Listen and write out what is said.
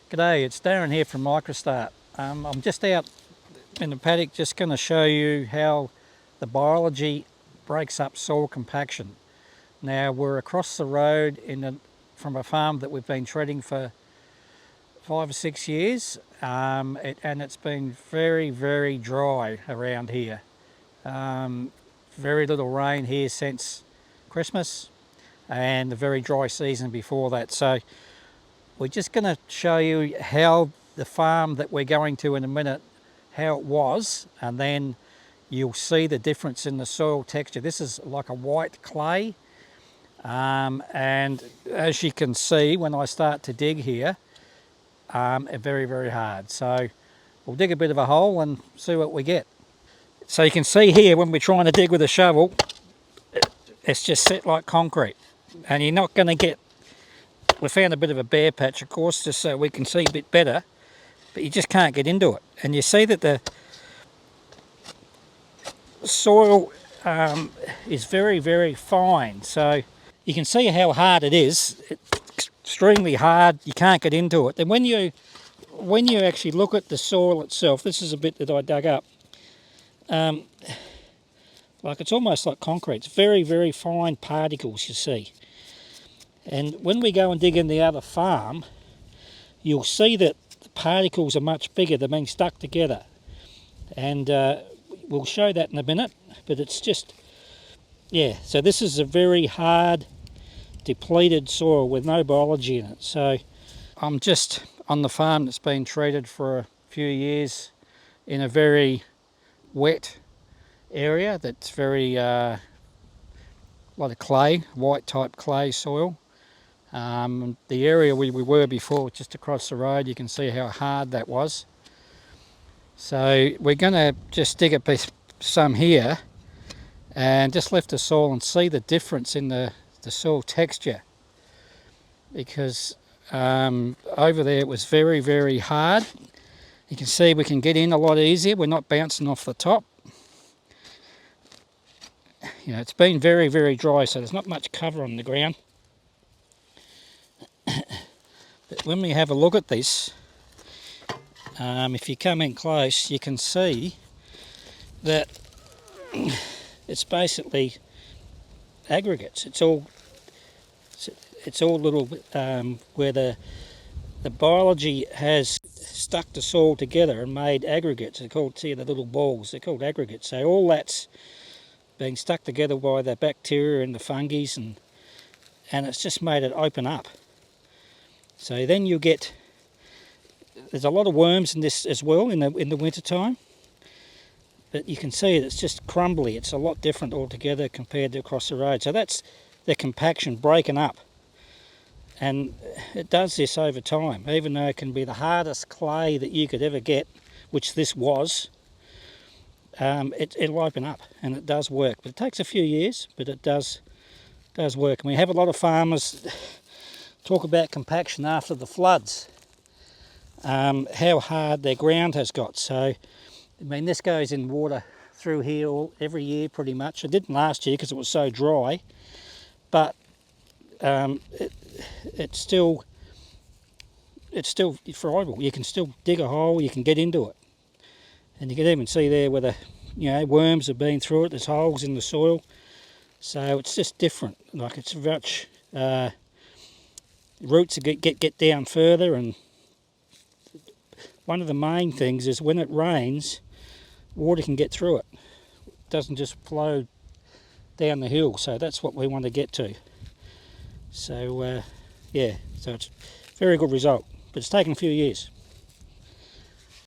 G'day, it's Darren here from Microstart. I'm just out in the paddock just going to show you how the biology breaks up soil compaction. Now we're across the road from a farm that we've been treading for 5 or 6 years and it's been very dry around here. Very little rain here since Christmas and a very dry season before that. So we're just going to show you how the farm that we're going to in a minute, how it was, and then you'll see the difference in the soil texture. This is like a white clay, and as you can see when I start to dig here, very hard. So we'll dig a bit of a hole and see what we get. So you can see here when we're trying to dig with a shovel, it's just set like concrete, and you're not going to get. We found a bit of a bare patch, of course, just so we can see a bit better, but you just can't get into it. And you see that the soil is very fine, so you can see how hard it is. It's extremely hard, you can't get into it. And when you actually look at the soil itself, this is a bit that I dug up, like it's almost like concrete. It's very fine particles, you see. And when we go and dig in the other farm, you'll see that the particles are much bigger. They're being stuck together. And we'll show that in a minute. But it's just, yeah. So this is a very hard, depleted soil with no biology in it. So I'm just on the farm that's been treated for a few years in a very wet area that's very, a lot of clay, white type clay soil. The area we were before, just across the road, you can see how hard that was. So we're going to just dig some here and just lift the soil and see the difference in the soil texture, because over there it was very hard. You can see we can get in a lot easier, we're not bouncing off the top. You know, it's been very dry, so there's not much cover on the ground. But when we have a look at this, if you come in close, you can see that it's basically aggregates. It's all little where the biology has stuck the soil together and made aggregates. They're called, see the little balls, they're called aggregates. So all that's being stuck together by the bacteria and the fungi, and it's just made it open up. So then you get, there's a lot of worms in this as well in the winter time, but you can see it's just crumbly. It's a lot different altogether compared to across the road. So that's the compaction breaking up, and it does this over time. Even though it can be the hardest clay that you could ever get, which this was, it'll open up, and it does work. But it takes a few years, but it does work. And we have a lot of farmers talk about compaction after the floods, how hard their ground has got. So, I mean, this goes in water through here every year pretty much. It didn't last year because it was so dry, but it's still friable. You can still dig a hole, you can get into it. And you can even see there where the worms have been through it, there's holes in the soil. So it's just different. Like it's much roots get down further, and one of the main things is when it rains, water can get through it. It doesn't just flow down the hill, so that's what we want to get to. So yeah, so it's a very good result, but it's taken a few years.